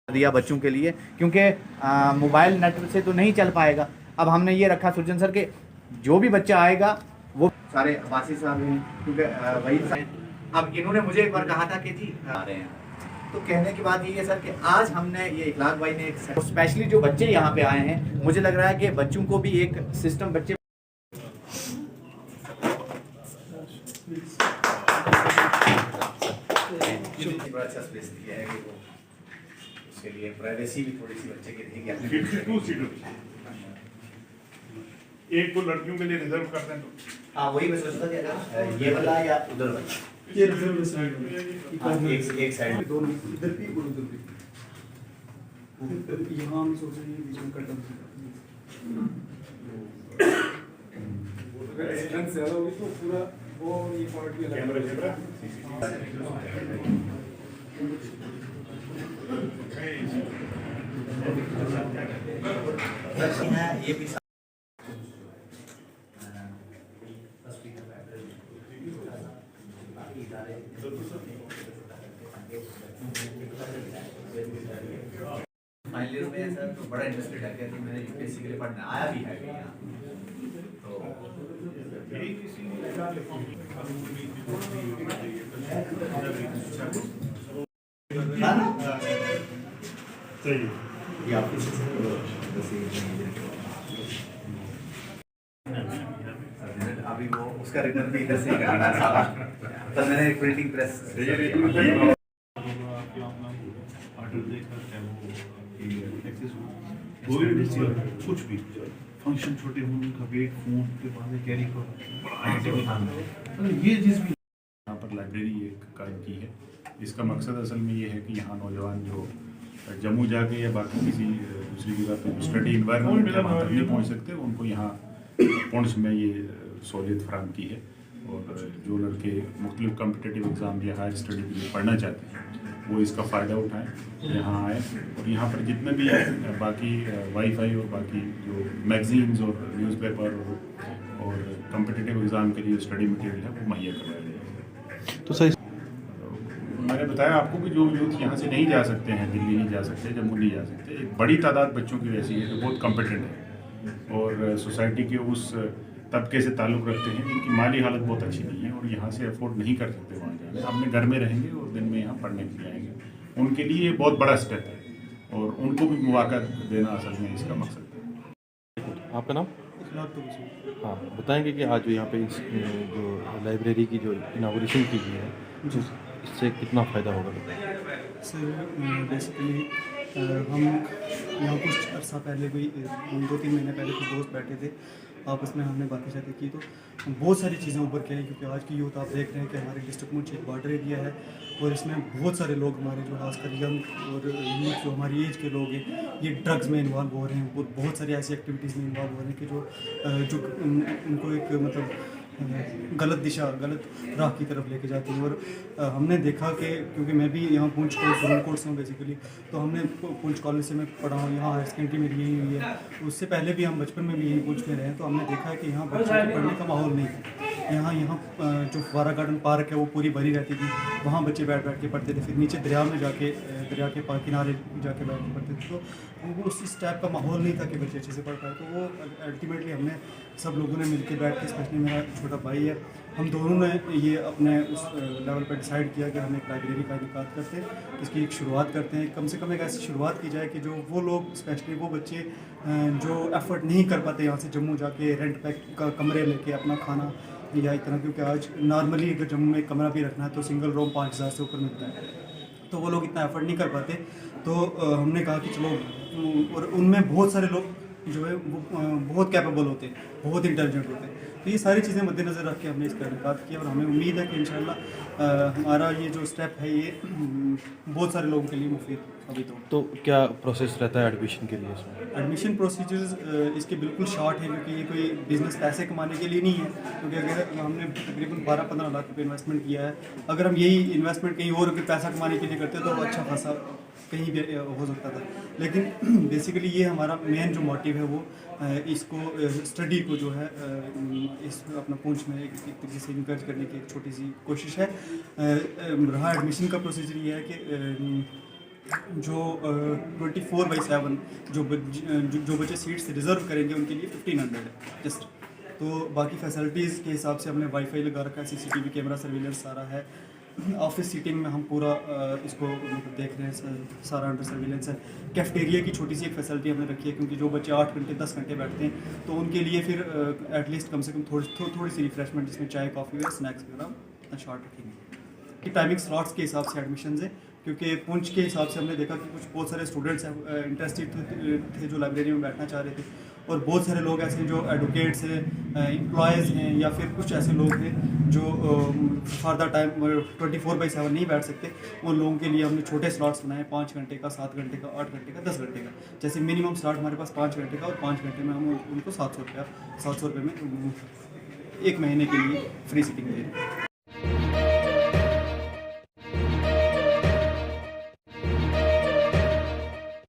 दिया बच्चों के लिए, क्योंकि मोबाइल नेट से तो नहीं चल पाएगा। अब हमने ये रखा सुरजन सर के जो भी बच्चा आएगा वो सारे वासी साहब हैं, क्योंकि वही अब इन्होंने मुझे एक बार कहा था कि जी आ रहे हैं, तो कहने की बात ये है सर कि आज हमने ये इखलाक भाई ने एक स्पेशली जो बच्चे यहाँ पे आए हैं, मुझे लग रहा है कि बच्चों को भी एक सिस्टम बच्चे बड़ा अच्छा स्पेस दिया है कि वो उसके लिए प्राइवेसी भी थोड़ी सी बच्चे की रहेगी। 52 सीटर एक को लड़कियों के लिए रिजर्व करते हैं तो हाँ वही मैं सोचता था ये वाला या उधर वाला, ये रिजर्व साइड एक साइड दोनों इधर भी और उधर भी। यहाँ हम सोच रहे हैं बीच में कट स्ट्रेंथ ज्यादा होगी तो पूरा वो ये क्वालिटी कैमरा ये भी फाइनल ईयर में सर तो बड़ा इंटरेस्टेड है कि मैंने यूपीएससी के लिए पढ़ना आया भी है यहाँ अभी वो उसका रिटर्न भी इधर से ही करना था, तो मैंने एक प्रिंटिंग प्रेस कुछ भी फंक्शन छोटे हों उनका वेट फोन के पास कैरी करो, ये चीज़ भी यहाँ पर लाइब्रेरी एक कायम की है। इसका मकसद असल में ये है कि यहाँ नौजवान जो जम्मू जाके या बाकी किसी दूसरी जगह पे स्टडी इन्वायरमेंट वहाँ तक नहीं पहुँच सकते, उनको यहाँ पुंछ में ये सहूलियत फराहम की है। और जो लड़के मुख्तलिफ कम्पिटिटिव एग्ज़ाम या हायर स्टडी के लिए पढ़ना चाहते हैं वो इसका फ़ायदा उठाएं, यहाँ आएँ। और यहाँ पर जितने भी बाकी वाईफाई और बाकी जो मैगजीन्स और न्यूज़पेपर और कम्पिटिटिव एग्ज़ाम के लिए स्टडी मटेरियल है वो मुहैया करवाया जाएगा। तो सही मैंने बताया आपको कि जो यूथ यहाँ से नहीं जा सकते हैं, दिल्ली नहीं जा सकते, जम्मू नहीं जा सकते, एक बड़ी तादाद बच्चों की ऐसी है जो बहुत कम्पिटेंट है और सोसाइटी के उस तबके से ताल्लुक़ रखते हैं जिनकी माली हालत बहुत अच्छी नहीं है और यहाँ से अफोर्ड नहीं कर सकते वहाँ जाने, अपने घर में रहेंगे और दिन में यहाँ पढ़ने के लिए आएंगे। उनके लिए ये बहुत बड़ा स्टेप है और उनको भी मौका देना असल में इसका मकसद है। आपका नाम? हाँ, बताएंगे कि आज जो यहाँ पे इस जो लाइब्रेरी की जो इनागोरेशन की गई है इससे कितना फ़ायदा होगा? सर बेसिकली हम यहाँ कुछ अर्सा पहले भी 2-3 महीने पहले कुछ दोस्त बैठे थे, आपस में हमने बातें शातें की तो बहुत सारी चीज़ें ऊपर के हैं, क्योंकि आज की यूथ आप देख रहे हैं कि हमारे डिस्ट्रिक्ट मुंशी एक बॉर्डर एरिया है और इसमें बहुत सारे लोग हमारे जो खासकर यंग और यूथ जो हमारी एज के लोग हैं ये ड्रग्स में इन्वॉल्व हो रहे हैं, बहुत सारी ऐसी एक्टिविटीज़ में इन्वॉल्व हो रहे हैं कि जो उनको एक मतलब गलत दिशा गलत राह की तरफ लेके जाती है। और हमने देखा कि क्योंकि मैं भी यहाँ पुंछ कोर्स हूँ बेसिकली, तो हमने पुंछ कॉलेज से मैं पढ़ा हूँ, यहाँ हायर सेकेंडरी मेरी यही हुई है, उससे पहले भी हम बचपन में भी यही पुंछ में रहे हैं, तो हमने देखा है कि यहाँ बच्चों के पढ़ने का माहौल नहीं है। यहाँ जो फवारा गार्डन पार्क है वो पूरी भरी रहती थी, वहाँ बच्चे बैठ के पढ़ते थे, फिर नीचे दरिया में जाके दरिया के किनारे जाके बैठ के पढ़ते थे, तो वो उस टाइप का माहौल नहीं था कि बच्चे अच्छे से पढ़ पाए। तो वो अल्टीमेटली हमने सब लोगों ने मिलकर बैठ के, स्पेशली मेरा छोटा भाई है, हम दोनों ने ये अपने उस लेवल पर डिसाइड किया कि हम एक लाइब्रेरी का इनकाद करते हैं, इसकी एक शुरुआत करते हैं। कम से कम एक ऐसी शुरुआत की जाए कि जो वो लोग स्पेशली वो बच्चे जो एफर्ट नहीं कर पाते यहाँ से जम्मू जाके रेंट पे का कमरे लेके अपना खाना या इतना, क्योंकि आज नॉर्मली अगर जम्मू में कमरा भी रखना है तो सिंगल रूम 5000 से ऊपर मिलता है, तो वो लोग इतना एफर्ट नहीं कर पाते। तो हमने कहा कि चलो, और उनमें बहुत सारे लोग जो है वो बहुत कैपेबल होते हैं, बहुत इंटेलिजेंट होते हैं, तो ये सारी चीज़ें मद्देनज़र रख के हमने इसका इनकाद किया और हमें उम्मीद है कि इंशाल्लाह हमारा ये जो स्टेप है ये बहुत सारे लोगों के लिए मुफीद अभी तो क्या प्रोसेस रहता है एडमिशन के लिए इसमें? एडमिशन प्रोसीजर्स इसके बिल्कुल शॉर्ट है, क्योंकि ये कोई बिज़नेस पैसे कमाने के लिए नहीं है, क्योंकि अगर हमने तकरीबन 12-15 लाख रुपये इन्वेस्टमेंट किया है, अगर हम यही इन्वेस्टमेंट कहीं और पैसा कमाने के लिए करते हैं तो अच्छा खासा कहीं भी हो सकता था। लेकिन बेसिकली ये हमारा मेन जो मोटिव है वो इसको स्टडी को जो है इस अपना पूंछ में एक तरीके से इनकरेज करने की एक छोटी सी कोशिश है। रहा एडमिशन का प्रोसीजर ये है कि जो 24/7 जो बच्चे सीट्स रिज़र्व करेंगे उनके लिए 1500 है जस्ट। तो बाकी फैसिलिटीज़ के हिसाब से हमने वाईफाई लगा रखा है, CCTV कैमरा सर्विलेंस सारा है। ऑफिस सीटिंग में हम पूरा इसको देख रहे हैं, सारा अंडर सर्विलेंस है। कैफेटेरिया की छोटी सी एक फैसिलिटी हमने रखी है, क्योंकि जो बच्चे 8 घंटे 10 घंटे बैठते हैं तो उनके लिए फिर एटलीस्ट कम से कम थोड़ी सी रिफ्रेशमेंट, जिसमें चाय कॉफ़ी और स्नैक्स वगैरह शॉर्ट रखेंगे। कि टाइमिंग स्लॉट्स के हिसाब से एडमिशन है, क्योंकि पुंछ के हिसाब से हमने देखा कि कुछ बहुत सारे स्टूडेंट्स इंटरेस्टेड थे जो लाइब्रेरी में बैठना चाह रहे थे, और बहुत सारे लोग ऐसे हैं जो एडवोकेट्स हैं, एम्प्लॉयज़ हैं, या फिर कुछ ऐसे लोग हैं जो फर्दर टाइम 24/7 नहीं बैठ सकते। उन लोगों के लिए हमने छोटे स्लॉट्स बनाए, 5 घंटे का, 7 घंटे का, 8 घंटे का, 10 घंटे का। जैसे मिनिमम स्लॉट हमारे पास 5 घंटे का, और 5 घंटे में हम उनको 700 रुपये में 1 महीने के लिए फ्री सीटिंग दे रहे हैं।